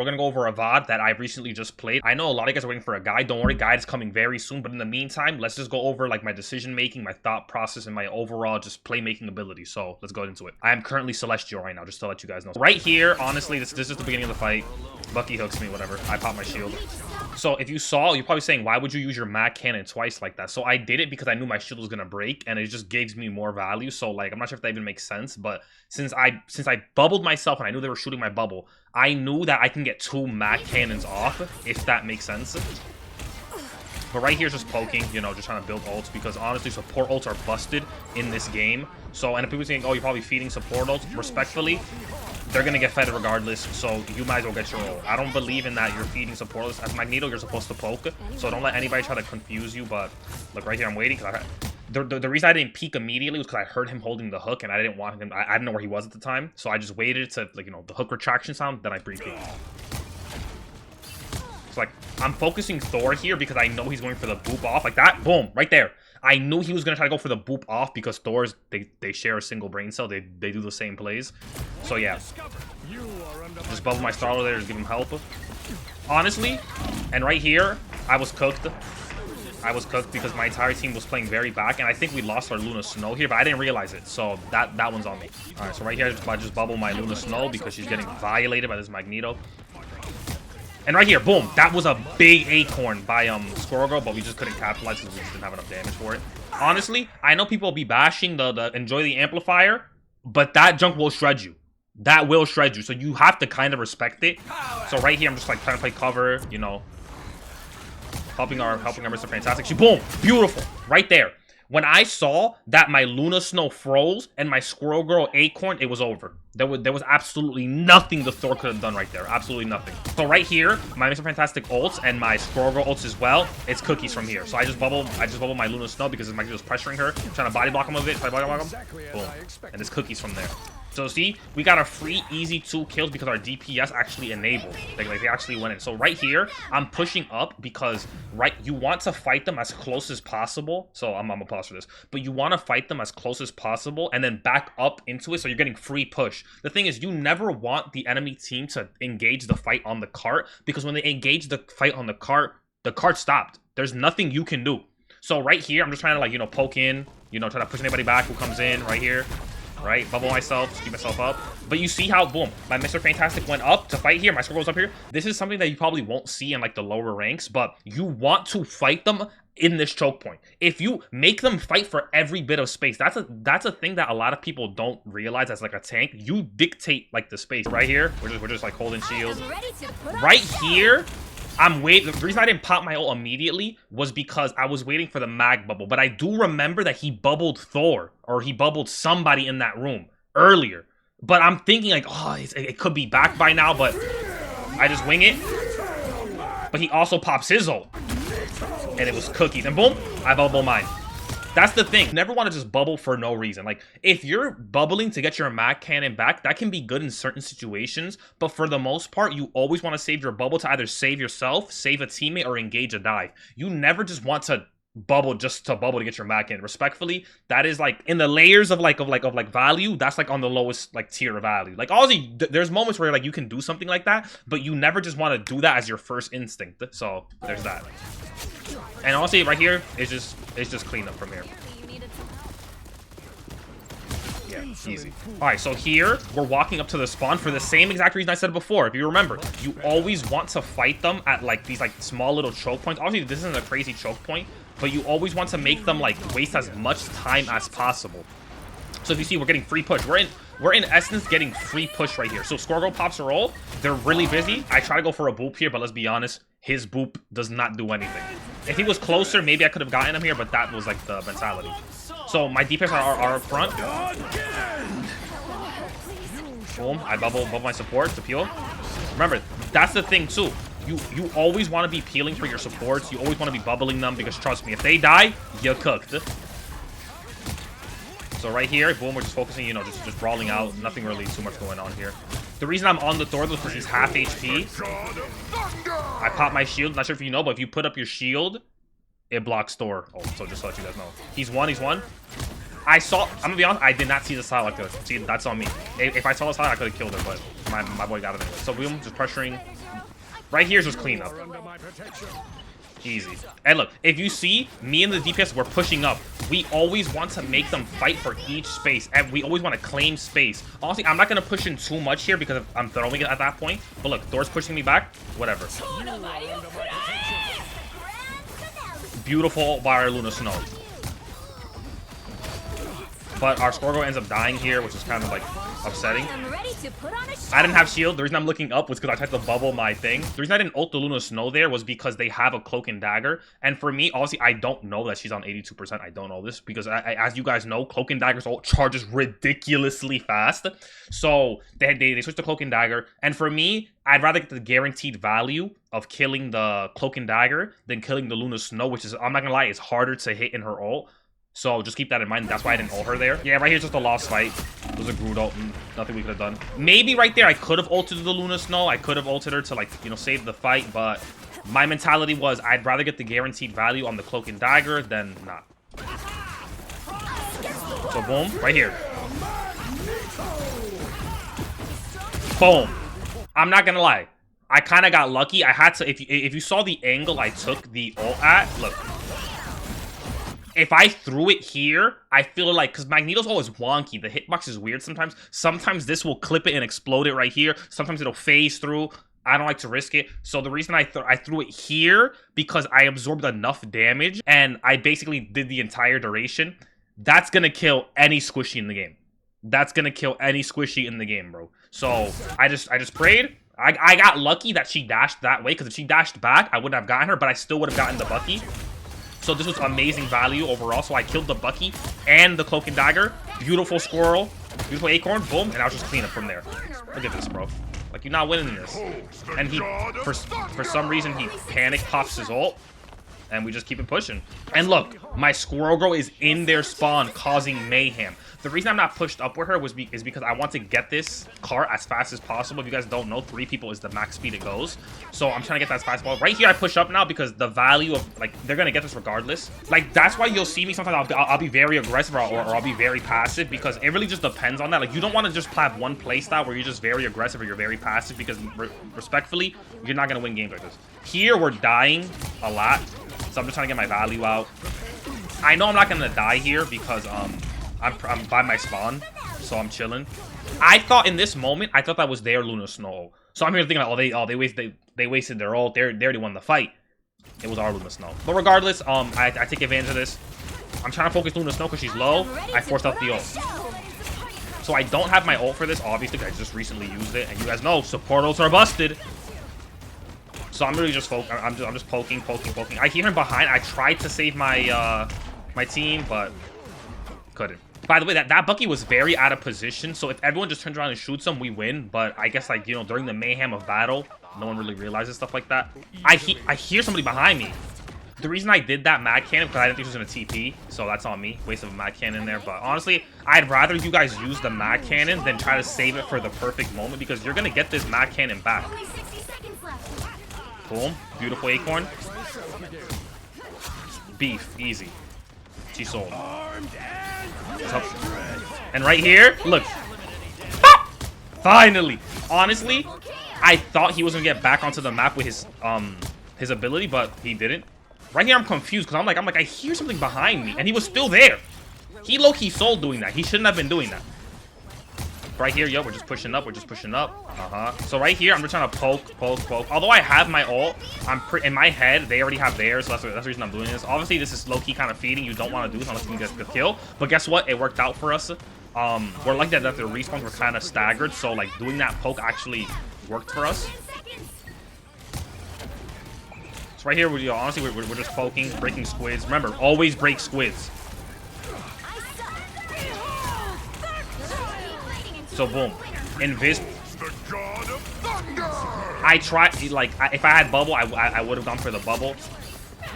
We're gonna go over a VOD that I recently just played. I know a lot of you guys are waiting for a guide. Don't worry, guide is coming very soon. But in the meantime, let's just go over like my decision making, my thought process, and my overall just playmaking ability. So let's go into it. I am currently Celestial right now, just to let you guys know. Right here, honestly, this is the beginning of the fight. Bucky hooks me, whatever. I pop my shield. So if you saw, you're probably saying, why would you use your mag cannon twice like that? So I did it because I knew my shield was gonna break, and it just gives me more value. So like, I'm not sure if that even makes sense, but since I bubbled myself and I knew they were shooting my bubble, I knew that I can get 2 mag cannons off, if that makes sense. But right here is just poking, you know, just trying to build ults, because honestly, support ults are busted in this game. So, and if people saying, oh, you're probably feeding support ults, respectfully, they're going to get fed regardless, so you might as well get your ult. I don't believe in that you're feeding support ults. As Magneto, you're supposed to poke, so don't let anybody try to confuse you. But look, right here, I'm waiting, because the reason I didn't peek immediately was because I heard him holding the hook, and I didn't want him, I didn't know where he was at the time, so I just waited to, like, you know, the hook retraction sound, then I pre-peeked. It's like, I'm focusing Thor here because I know he's going for the boop off, like that, boom, right there. I knew he was going to try to go for the boop off because Thor's, they share a single brain cell, they do the same plays. So yeah, just bubble my Starler there to give him help. Honestly, and right here, I was cooked. I was cooked because my entire team was playing very back, and I think we lost our Luna Snow here, but I didn't realize it, so that one's on me. Alright, so right here, I just bubble my Luna Snow because she's getting violated by this Magneto. And right here, boom, that was a big acorn by Squirrel Girl, but we just couldn't capitalize because we just didn't have enough damage for it. Honestly, I know people will be bashing the enjoy the amplifier, but that junk will shred you. That will shred you, so you have to kind of respect it. So right here, I'm just like trying to play cover, you know, helping our Mr. Fantastic. She, boom, beautiful, right there. When I saw that my Luna Snow froze and my Squirrel Girl Acorn, it was over. There was absolutely nothing the Thor could have done right there. Absolutely nothing. So right here, my Mr. Fantastic ults and my Squirrel Girl ults as well, it's cookies from here. So I just bubble my Luna Snow because Magneto was pressuring her, trying to body block him a bit. Body block him. Boom. And it's cookies from there. So see, we got a free easy 2 kills because our DPS actually enabled. Like they actually went in. So right here, I'm pushing up because you want to fight them as close as possible. So I'm gonna pause for this. But you want to fight them as close as possible and then back up into it so you're getting free push. The thing is, you never want the enemy team to engage the fight on the cart, because when they engage the fight on the cart stopped. There's nothing you can do. So right here, I'm just trying to, like, you know, poke in, you know, try to push anybody back who comes in right here. Right, bubble myself, just keep myself up. But you see how, boom, my Mr. Fantastic went up to fight here, my Squirrel goes up here. This is something that you probably won't see in like the lower ranks, but you want to fight them in this choke point. If you make them fight for every bit of space, that's a thing that a lot of people don't realize as like a tank. You dictate like the space. Right here, we're just like holding shield. Right here, I'm waiting. The reason I didn't pop my ult immediately was because I was waiting for the mag bubble. But I do remember that he bubbled Thor, or he bubbled somebody in that room earlier. But I'm thinking like, oh, it could be back by now, but I just wing it. But he also pops his ult. And it was cookies. And boom, I bubble mine. That's the thing. You never want to just bubble for no reason. Like, if you're bubbling to get your mag cannon back, that can be good in certain situations. But for the most part, you always want to save your bubble to either save yourself, save a teammate, or engage a dive. You never just want to bubble just to bubble to get your mag cannon. Respectfully, that is like in the layers of value. That's like on the lowest like tier of value. Like, obviously, there's moments where like you can do something like that, but you never just want to do that as your first instinct. So there's that. And honestly, right here, it's just cleanup from here. Yeah, easy. Alright, so here, we're walking up to the spawn for the same exact reason I said before. If you remember, you always want to fight them at like these like small little choke points. Obviously, this isn't a crazy choke point, but you always want to make them like waste as much time as possible. So if you see, we're getting free push. We're in essence getting free push right here. So Squirrel Girl pops her ult. They're really busy. I try to go for a boop here, but let's be honest, his boop does not do anything. If he was closer, maybe I could have gotten him here, but that was like the mentality. So my DPS are up front. Boom, I bubble my support to peel. Remember, that's the thing too. You always want to be peeling for your supports. You always want to be bubbling them, because trust me, if they die, you're cooked. So right here, boom, we're just focusing, you know, just brawling out. Nothing really too much going on here. The reason I'm on the Thor is because he's half HP. I pop my shield. Not sure if you know, but if you put up your shield, it blocks Thor. Oh, so just to let you guys know. He's one. I'm gonna be honest, I did not see the style like this. See, that's on me. If I saw the style, I could have killed her, but my boy got it anyway. So boom, just pressuring Right here is just cleanup. Easy. And look, if you see, me and the DPS, we're pushing up. We always want to make them fight for each space, and we always want to claim space. Honestly, I'm not going to push in too much here because I'm throwing it at that point. But look, Thor's pushing me back. Whatever. Beautiful by our Luna Snow. But our Squirgle ends up dying here, which is kind of like upsetting. I didn't have shield. The reason I'm looking up was because I tried to bubble my thing. The reason I didn't ult the Luna Snow there was because they have a Cloak and Dagger. And for me, obviously, I don't know that she's on 82%. I don't know this because, as you guys know, Cloak and Dagger's ult charges ridiculously fast. So they switched to Cloak and Dagger. And for me, I'd rather get the guaranteed value of killing the Cloak and Dagger than killing the Luna Snow, which is, I'm not gonna lie, is harder to hit in her ult. So just keep that in mind. That's why I didn't ult her there. Yeah, right here's just a lost fight. It was a Groot ult. Nothing we could have done. Maybe right there I could have ulted the Luna Snow. I could have ulted her to, like, you know, save the fight. But my mentality was I'd rather get the guaranteed value on the Cloak and Dagger than not. So boom, right here. Boom. I'm not gonna lie. I kind of got lucky. I had to, if you saw the angle I took the ult at, look. If I threw it here, I feel like, because Magneto's always wonky. The hitbox is weird sometimes. Sometimes this will clip it and explode it right here. Sometimes it'll phase through. I don't like to risk it. So the reason I threw it here, because I absorbed enough damage, and I basically did the entire duration. That's going to kill any squishy in the game. That's going to kill any squishy in the game, bro. So I just prayed. I got lucky that she dashed that way, because if she dashed back, I wouldn't have gotten her, but I still would have gotten the Bucky. So this was amazing value overall. So I killed the Bucky and the Cloak and Dagger. Beautiful Squirrel. Beautiful Acorn. Boom. And I'll just clean up from there. Look at this, bro. Like, you're not winning this. And he, for some reason, he panic pops his ult. And we just keep it pushing. And look, my Squirrel Girl is in their spawn causing mayhem. The reason I'm not pushed up with her is because I want to get this cart as fast as possible. If you guys don't know, 3 people is the max speed it goes. So I'm trying to get that as fast as possible. Right here, I push up now because the value of, like, they're going to get this regardless. Like, that's why you'll see me sometimes I'll be very aggressive or I'll be very passive because it really just depends on that. Like, you don't want to just have one playstyle where you're just very aggressive or you're very passive because, respectfully, you're not going to win games like this. Here, we're dying a lot. So I'm just trying to get my value out. I know I'm not going to die here because, I'm by my spawn, so I'm chilling. I thought in this moment, I thought that was their Luna Snow. So I'm here thinking, like, they wasted their ult. They already won the fight. It was our Luna Snow. But regardless, I take advantage of this. I'm trying to focus Luna Snow because she's low. I forced out the ult. So I don't have my ult for this, obviously, because I just recently used it. And you guys know, support ults are busted. So I'm really just I'm just poking. I hear him behind. I tried to save my my team, but couldn't. By the way, that Bucky was very out of position, so if everyone just turns around and shoots him, we win. But I guess, like, you know, during the mayhem of battle, no one really realizes stuff like that. I hear somebody behind me. The reason I did that Mag Cannon, because I didn't think it was going to TP, so that's on me. Waste of a Mag Cannon there, but honestly, I'd rather you guys use the Mag Cannon than try to save it for the perfect moment, because you're going to get this Mag Cannon back. Boom. Beautiful Acorn. Beef. Easy. She sold. And right here, look. Ah! Finally. Honestly, I thought he was gonna get back onto the map with his ability, but he didn't. Right here, I'm confused because I'm like, I hear something behind me, and he was still there. He low-key sold doing that. He shouldn't have been doing that. Right here, yo, we're just pushing up. So right here, I'm just trying to poke. Although I have my ult, in my head, they already have theirs, so that's the reason I'm doing this. Obviously, this is low-key kind of feeding. You don't want to do this unless you can get the kill. But guess what? It worked out for us. We're like that the respawns were kind of staggered, so, like, doing that poke actually worked for us. So right here, honestly, we're just poking, breaking squids. Remember, always break squids. So boom, Invis. I tried, like, if I had bubble, I would have gone for the bubble.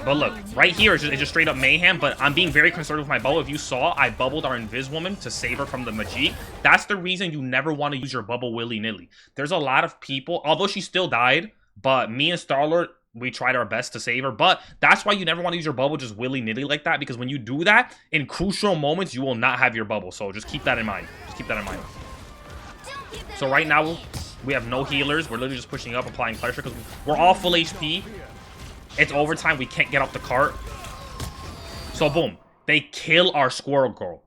But look, right here, it's just straight up mayhem. But I'm being very conservative with my bubble. If you saw, I bubbled our Invis woman to save her from the Majik. That's the reason you never want to use your bubble willy-nilly. There's a lot of people, although she still died, but me and Starlord, we tried our best to save her. But that's why you never want to use your bubble just willy-nilly like that, because when you do that, in crucial moments, you will not have your bubble. So just keep that in mind. So right now, We have no healers. We're literally just pushing up, applying pressure because we're all full HP. It's overtime. We can't get off the cart. So boom, they kill our squirrel girl.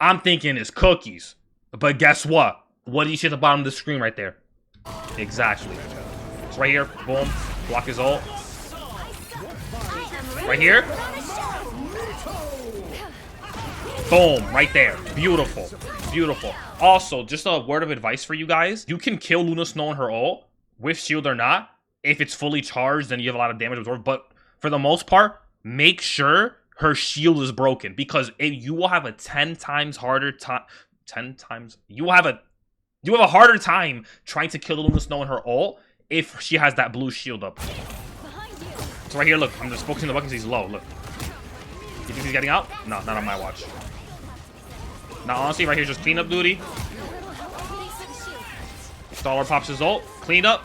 I'm thinking it's cookies, but guess what? What do you see at the bottom of the screen right there? Exactly. It's right here. Boom. Block his ult. Right here. Boom. Right there. Beautiful. Beautiful. Also, just a word of advice for you guys. You can kill Luna Snow and her ult, with shield or not. If it's fully charged, then you have a lot of damage absorbed. But for the most part, make sure her shield is broken. Because you will have a 10 times harder time. 10 times? You have a harder time trying to kill the Luna Snow and her ult if she has that blue shield up. So right here, look. I'm just focusing on the bucket because he's low. Look. You think he's getting out? No, not on my watch. Now, honestly, right here, just cleanup duty. Dollar pops his ult. Clean up.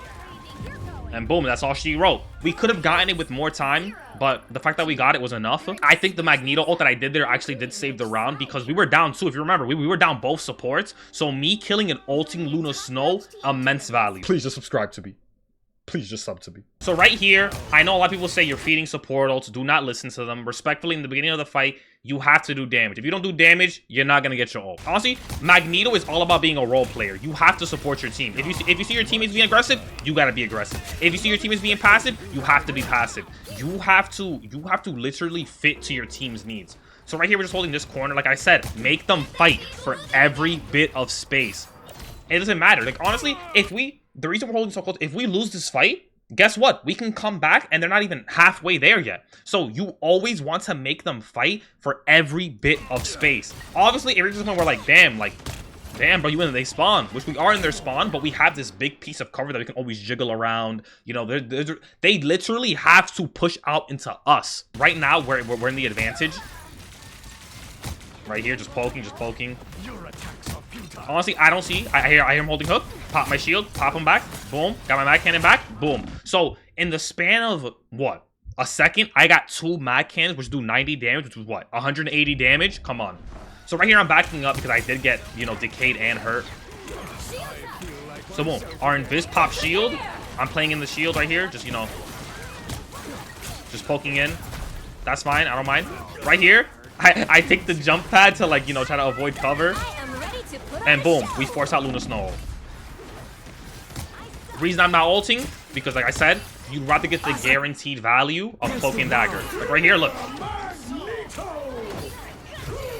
And boom, that's all she wrote. We could have gotten it with more time, but the fact that we got it was enough. I think the Magneto ult that I did there actually did save the round because we were down too. If you remember, we were down both supports. So me killing and ulting Luna Snow, immense value. Please just subscribe to me. Please just sub to me. So right here, I know a lot of people say you're feeding support ults. Do not listen to them. Respectfully, in the beginning of the fight, you have to do damage. If you don't do damage, you're not going to get your ult. Honestly, Magneto is all about being a role player. You have to support your team. If you see your teammates being aggressive, you got to be aggressive. If you see your teammates being passive, you have to be passive. You have to literally fit to your team's needs. So right here, we're just holding this corner. Like I said, make them fight for every bit of space. It doesn't matter. Like, honestly, the reason we're holding so close, if we lose this fight, guess what? We can come back and they're not even halfway there yet. So you always want to make them fight for every bit of space. Obviously, it reaches a point where damn, bro, you in they spawn, which we are in their spawn, but we have this big piece of cover that we can always jiggle around. You know, they literally have to push out into us. Right now, we're in the advantage. Right here, just poking. Honestly, I don't see. I hear him holding hook. Pop my shield. Pop him back. Boom. Got my mag cannon back. Boom. So, in the span of, what? A second, I got 2 mag cannons, which do 90 damage, which was what? 180 damage? Come on. So, right here, I'm backing up because I did get, you know, decayed and hurt. So, boom. Our invis pop shield. I'm playing in the shield right here. Just, you know, just poking in. That's fine. I don't mind. Right here, I take the jump pad to, like, you know, try to avoid cover. And boom, we force out Luna Snow. The reason I'm not ulting, because like I said, you'd rather get the guaranteed value of Cloak and Dagger. Like right here, look.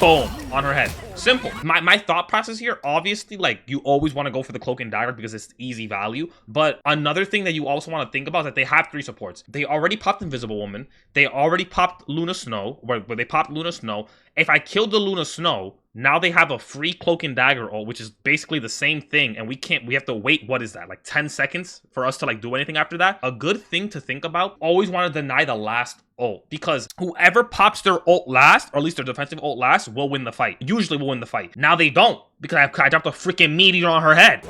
Boom, on her head. Simple. My thought process here, obviously, like, you always want to go for the Cloak and Dagger because it's easy value. But another thing that you also want to think about is that they have 3 supports. They already popped Invisible Woman. They already popped Luna Snow, where they popped Luna Snow. If I killed the Luna Snow, now they have a free Cloak and Dagger ult, which is basically the same thing. And we have to wait, what is that, like 10 seconds for us to like do anything after that? A good thing to think about, always want to deny the last ult, because whoever pops their ult last, or at least their defensive ult last, will win the fight. Usually will win the fight. Now they don't, because I dropped a freaking meteor on her head.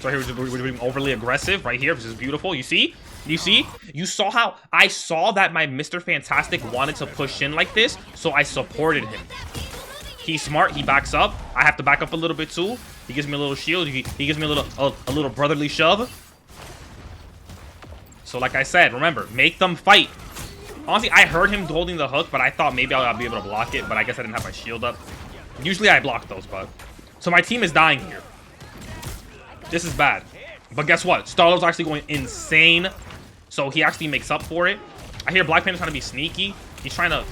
So here we're being overly aggressive right here, which is beautiful. You see? You saw how I saw that my Mr. Fantastic wanted to push in like this, so I supported him. He's smart. He backs up. I have to back up a little bit too. He gives me a little shield. He gives me a little brotherly shove. So like I said, remember, make them fight. Honestly, I heard him holding the hook, but I thought maybe I'll be able to block it, but I guess I didn't have my shield up. Usually I block those, but... So my team is dying here. This is bad. But guess what? Star-Lord's actually going insane. So he actually makes up for it. I hear Black Panther's trying to be sneaky. He's trying to...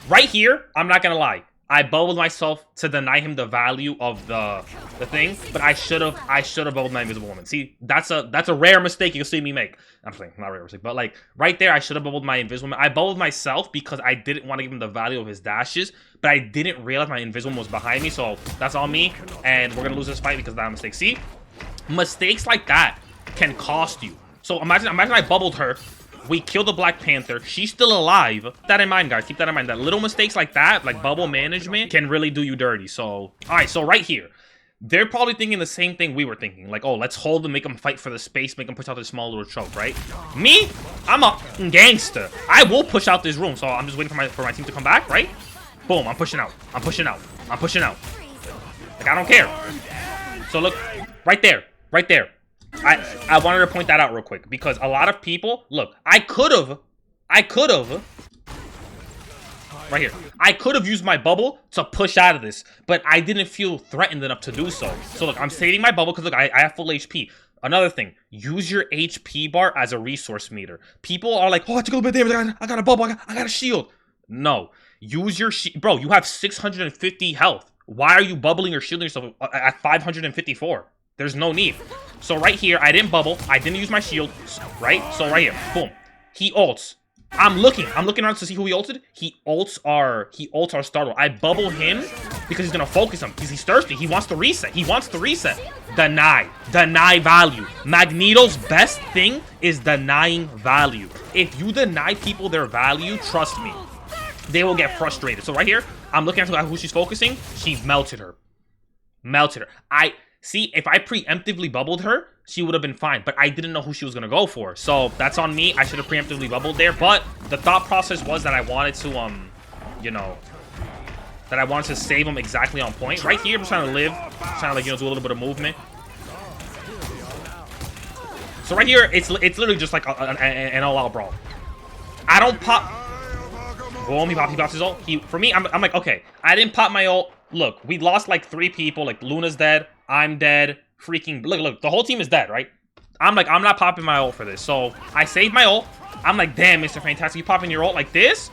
Right here, I'm not gonna lie. I bubbled myself to deny him the value of the thing, but I should have bubbled my Invisible Woman. See, that's a rare mistake you'll see me make. I'm saying not a rare mistake, but like right there, I should have bubbled my Invisible Woman. I bubbled myself because I didn't want to give him the value of his dashes, but I didn't realize my Invisible Woman was behind me, so that's on me, and we're gonna lose this fight because of that mistake. See, mistakes like that can cost you. So imagine I bubbled her. We killed the Black Panther. She's still alive. Keep that in mind, guys. Keep that in mind. That little mistakes like that, like bubble management, can really do you dirty. So, all right. So right here, they're probably thinking the same thing we were thinking. Like, oh, let's hold them, make them fight for the space, make them push out this small little choke, right? Me, I'm a gangster. I will push out this room. So I'm just waiting for my team to come back, right? Boom. I'm pushing out. I'm pushing out. I'm pushing out. Like, I don't care. So look, right there. Right there. I wanted to point that out real quick because a lot of people, look, I could have, right here, I could have used my bubble to push out of this, but I didn't feel threatened enough to do so. So look, I'm saving my bubble because look, I have full HP. Another thing, use your HP bar as a resource meter. People are like, oh, I took a little bit of damage, I got a bubble, I got a shield. No, use your shield. Bro, you have 650 health. Why are you bubbling or shielding yourself at 554? There's no need. So right here, I didn't bubble. I didn't use my shield, right? So right here, boom. He ults. I'm looking around to see who he ulted. He ults our Star-Lord. I bubble him because he's gonna focus him. Because he's thirsty. He wants to reset. Deny value. Magneto's best thing is denying value. If you deny people their value, trust me, they will get frustrated. So right here, I'm looking at who she's focusing. She melted her. See, if I preemptively bubbled her, she would have been fine. But I didn't know who she was going to go for. So that's on me. I should have preemptively bubbled there. But the thought process was that I wanted to, you know, that I wanted to save him exactly on point. Right here, I'm trying to live. Trying to, like, you know, do a little bit of movement. So right here, it's literally just like an all-out brawl. I don't pop... Boom, he pops his ult. For me, I'm like, okay, I didn't pop my ult. Look, we lost like 3 people. Like, Luna's dead. I'm dead. Freaking look, the whole team is dead, right? I'm like, I'm not popping my ult for this. So I saved my ult. I'm like, damn, Mr. Fantastic, you popping your ult like this?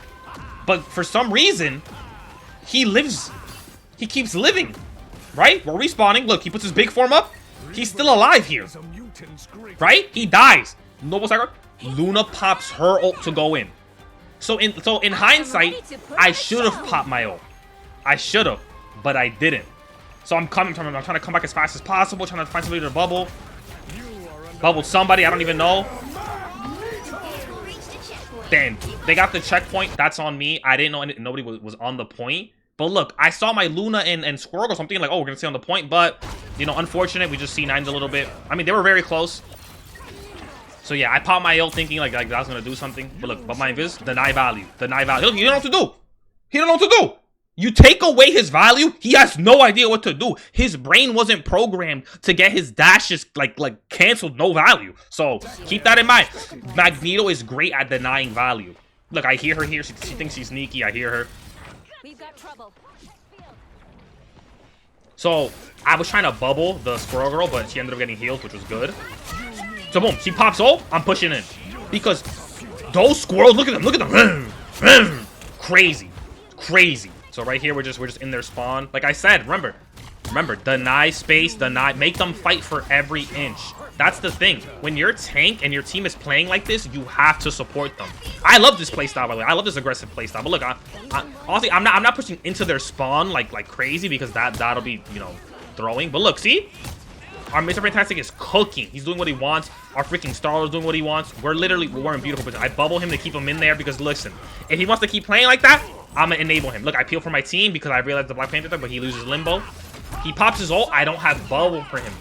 But for some reason, he lives. He keeps living, right? We're respawning. Look, he puts his big form up. He's still alive here, right? He dies. Noble Sacrifice. Luna pops her ult to go in. So in hindsight, I should have popped my ult. I should have, but I didn't. So I'm trying to come back as fast as possible, trying to find somebody to bubble. Bubbled somebody, I don't even know. Damn, they got the checkpoint. That's on me. I didn't know nobody was on the point. But look, I saw my Luna and Squirrel or something, like, oh, we're gonna stay on the point. But, you know, unfortunate, we just C9'd a little bit. I mean, they were very close. So yeah, I popped my ult thinking like that was gonna do something. But look, but my invis, deny value. Look, you don't know what to do. He don't know what to do. You take away his value, he has no idea what to do. His brain wasn't programmed to get his dashes like canceled, no value. So keep that in mind. Magneto is great at denying value. Look, I hear her here. She thinks she's sneaky. I hear her. We've got trouble. So I was trying to bubble the Squirrel Girl, but she ended up getting healed, which was good. So boom, she pops ult. I'm pushing in because those squirrels. Look at them. Crazy. So right here, we're just in their spawn. Like I said, remember, deny space, make them fight for every inch. That's the thing. When you're tank and your team is playing like this, you have to support them. I love this playstyle, by the way. I love this aggressive playstyle. But look, honestly, I'm not pushing into their spawn like crazy because that'll be, you know, throwing. But look, see, our Mr. Fantastic is cooking. He's doing what he wants. Our freaking Star-Lord's doing what he wants. We're in beautiful position. I bubble him to keep him in there because listen, if he wants to keep playing like that, I'm gonna enable him. Look, I peel for my team because I realized the Black Panther thing, but he loses limbo. He pops his ult. I don't have bubble for him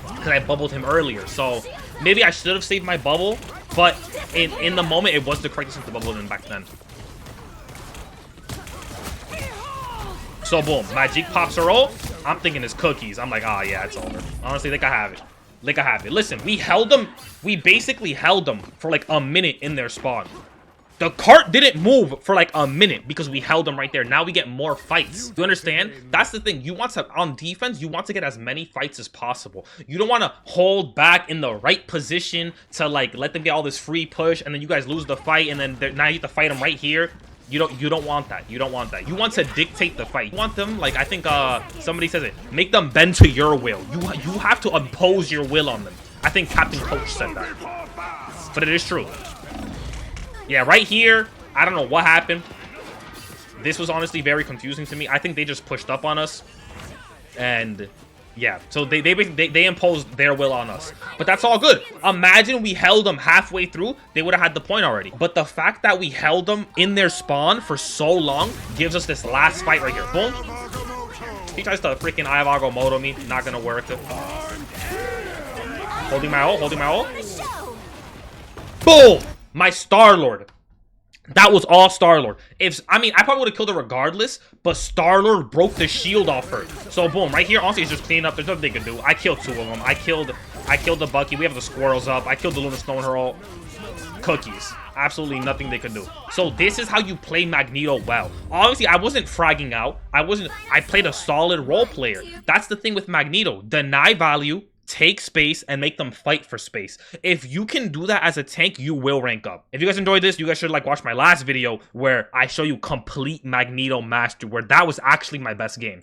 because I bubbled him earlier. So maybe I should have saved my bubble, but in the moment, it was the correct decision to bubble him back then. So boom, Magic pops her ult. I'm thinking it's cookies. I'm like, oh yeah, it's over. Honestly, they can have it. Listen, we held them. We basically held them for like a minute in their spawn. The cart didn't move for like a minute because we held them right there. Now we get more fights. You understand? That's the thing. You want to, on defense, you want to get as many fights as possible. You don't want to hold back in the right position to like let them get all this free push and then you guys lose the fight and then now you have to fight them right here. You don't want that. You don't want that. You want to dictate the fight. You want them, like I think somebody says it, make them bend to your will. You have to impose your will on them. I think Captain Coach said that. But it is true. Yeah, right here, I don't know what happened. This was honestly very confusing to me. I think they just pushed up on us. And yeah, so they imposed their will on us. But that's all good. Imagine we held them halfway through, they would have had the point already. But the fact that we held them in their spawn for so long gives us this last fight right here. Boom. He tries to freaking Iavago Moto me. Not gonna work. Holding my ult. Boom! My Star-Lord. That was all Star-Lord. I mean, I probably would have killed her regardless, but Star-Lord broke the shield off her. So, boom, right here, honestly, it's just cleaning up. There's nothing they can do. I killed 2 of them. I killed I killed the Bucky. We have the squirrels up. I killed the Lunar Stone Hurl. Cookies. Absolutely nothing they could do. So this is how you play Magneto well. Obviously, I wasn't fragging out. I played a solid role player. That's the thing with Magneto. Deny value, take space, and make them fight for space. If you can do that as a tank, you will rank up. If you guys enjoyed this, you guys should like watch my last video where I show you complete Magneto mastery, where that was actually my best games.